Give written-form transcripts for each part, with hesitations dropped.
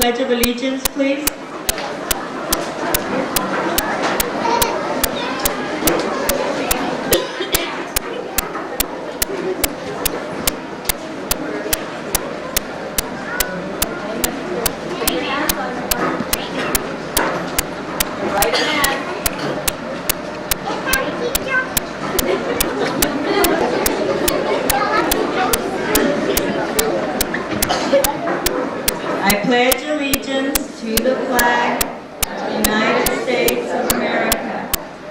Pledge of Allegiance, please? I pledge allegiance to the flag of the United States of America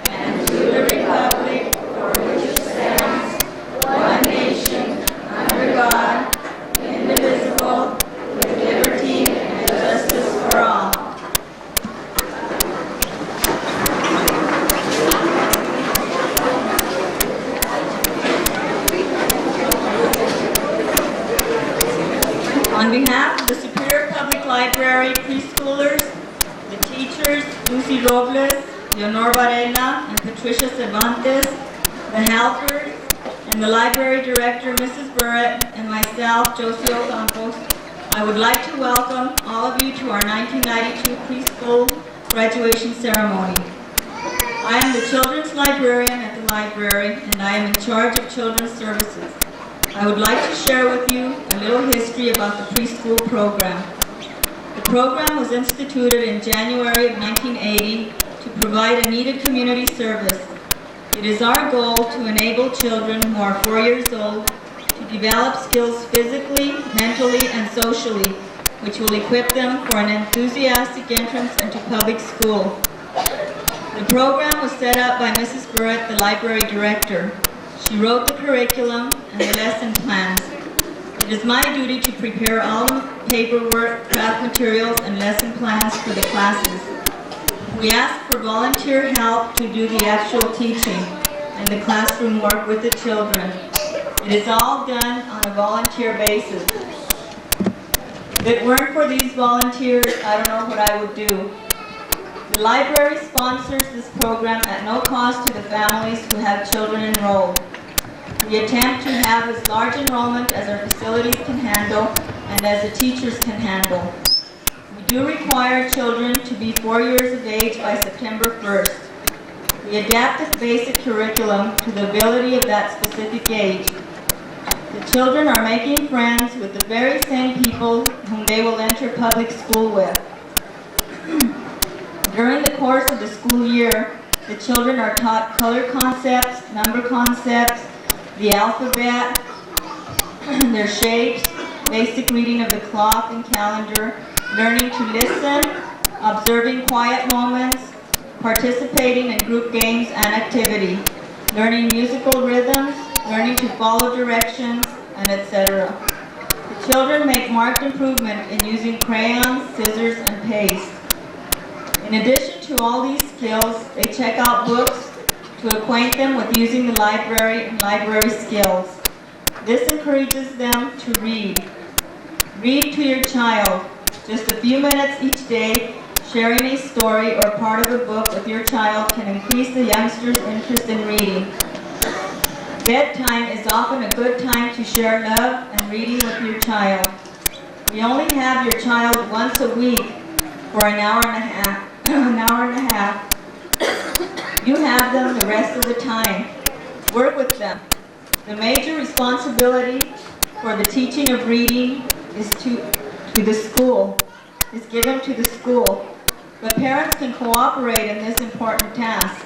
and to the republic for which it stands, one nation, under God, indivisible, with liberty and justice for all. On behalf of the Superior Public Library preschoolers, the teachers, Lucy Robles, Leonor Varela, and Patricia Cervantes, the helpers, and the library director, Mrs. Burrett, and myself, Josie Ocampos, I would like to welcome all of you to our 1992 preschool graduation ceremony. I am the children's librarian at the library, and I am in charge of children's services. I would like to share with you a little history about the preschool program. The program was instituted in January of 1980 to provide a needed community service. It is our goal to enable children who are 4 years old to develop skills physically, mentally, and socially, which will equip them for an enthusiastic entrance into public school. The program was set up by Mrs. Burrett, the library director. She wrote the curriculum and the lesson plans. It is my duty to prepare all the paperwork, craft materials, and lesson plans for the classes. We ask for volunteer help to do the actual teaching and the classroom work with the children. It is all done on a volunteer basis. If it weren't for these volunteers, I don't know what I would do. The library sponsors this program at no cost to the families who have children enrolled. We attempt to have as large enrollment as our facilities can handle and as the teachers can handle. We do require children to be 4 years of age by September 1st. We adapt the basic curriculum to the ability of that specific age. The children are making friends with the very same people whom they will enter public school with. During the course of the school year, the children are taught color concepts, number concepts, the alphabet, their shapes, basic reading of the clock and calendar, learning to listen, observing quiet moments, participating in group games and activity, learning musical rhythms, learning to follow directions, and etc. The children make marked improvement in using crayons, scissors, and paste. In addition to all these skills, they check out books to acquaint them with using the library and library skills. This encourages them to read. Read to your child. Just a few minutes each day, sharing a story or part of a book with your child can increase the youngster's interest in reading. Bedtime is often a good time to share love and reading with your child. We only have your child once a week for an hour and a half. You have them the rest of the time. Work with them. The major responsibility for the teaching of reading is given to the school. But parents can cooperate in this important task.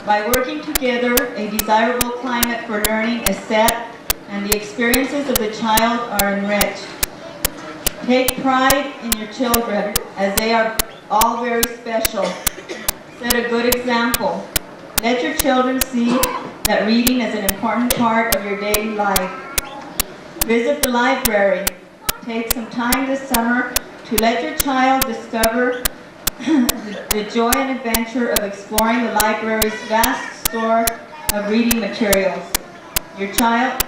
By working together, a desirable climate for learning is set and the experiences of the child are enriched. Take pride in your children as they are all very special. Set a good example. Let your children see that reading is an important part of your daily life. Visit the library. Take some time this summer to let your child discover the joy and adventure of exploring the library's vast store of reading materials. Your child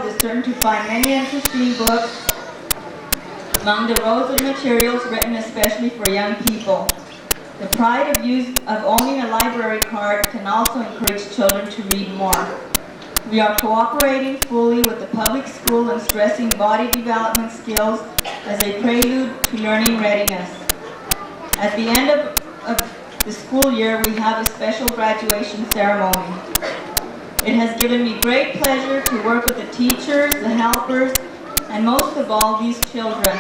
is certain to find many interesting books among the rows of materials written especially for young people. The pride of owning a library card can also encourage children to read more. We are cooperating fully with the public school in stressing body development skills as a prelude to learning readiness. At the end of the school year, we have a special graduation ceremony. It has given me great pleasure to work with the teachers, the helpers, and most of all, these children.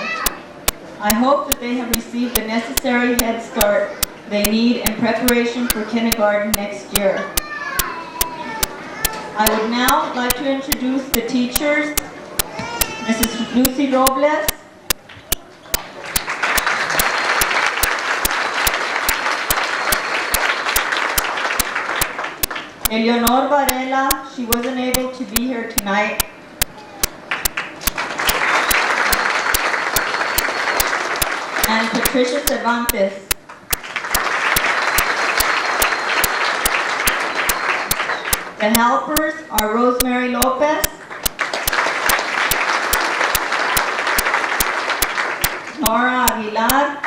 I hope that they have received the necessary head start they need in preparation for kindergarten next year. I would now like to introduce the teachers, Mrs. Lucy Robles, Eleonor Varela, she wasn't able to be here tonight. And Patricia Cervantes. The helpers are Rosemary Lopez, Nora Aguilar,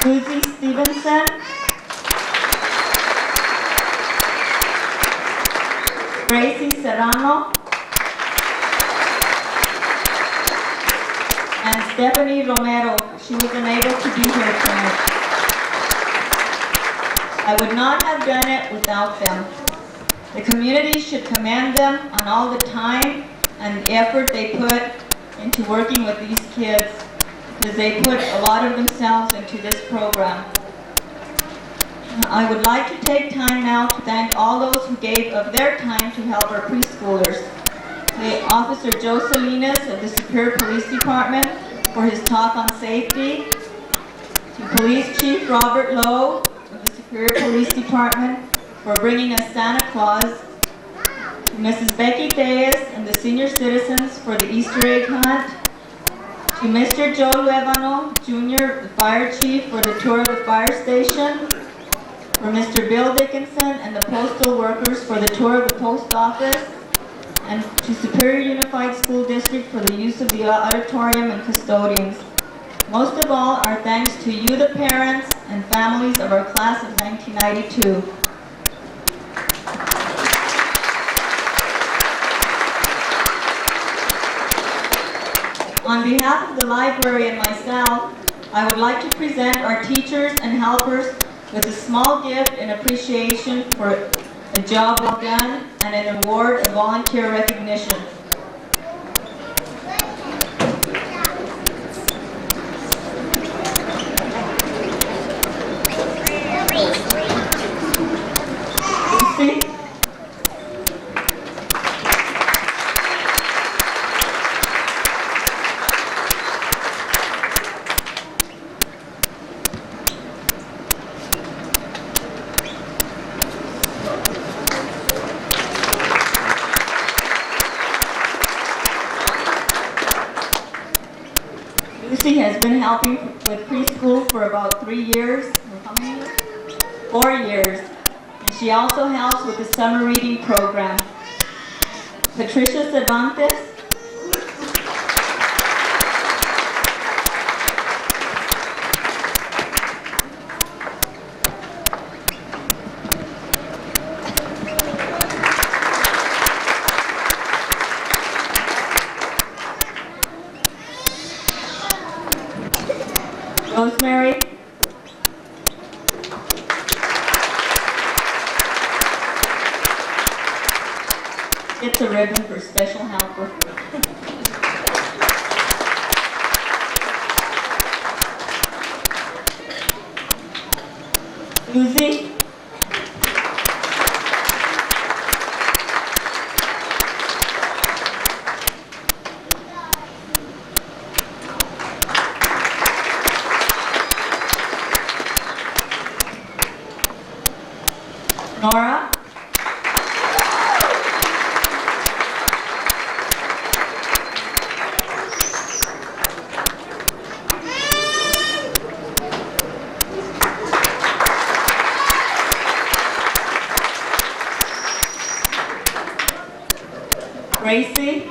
Susie Stevenson, Gracie Serrano, and Stephanie Romero. She was unable to be here tonight. I would not have done it without them. The community should commend them on all the time and the effort they put into working with these kids, because they put a lot of themselves into this program. I would like to take time now to thank all those who gave of their time to help our preschoolers. Officer Joe Salinas of the Superior Police Department for his talk on safety, to Police Chief Robert Lowe of the Superior Police Department for bringing us Santa Claus, to Mrs. Becky Diaz and the senior citizens for the Easter egg hunt, to Mr. Joe Luevano Jr., the fire chief, for the tour of the fire station, for Mr. Bill Dickinson and the postal workers for the tour of the post office, and to Superior Unified School District for the use of the auditorium and custodians. Most of all, our thanks to you, the parents and families of our class of 1992. On behalf of the library and myself, I would like to present our teachers and helpers with a small gift in appreciation for a job well done and an award of volunteer recognition. Lucy? Lucy has been helping with preschool for about 3 years. How many years? 4 years. And she also helps with the summer reading program. Patricia Cervantes. Rosemary. Gets a ribbon for special helper. Lucy. Nora. Gracie.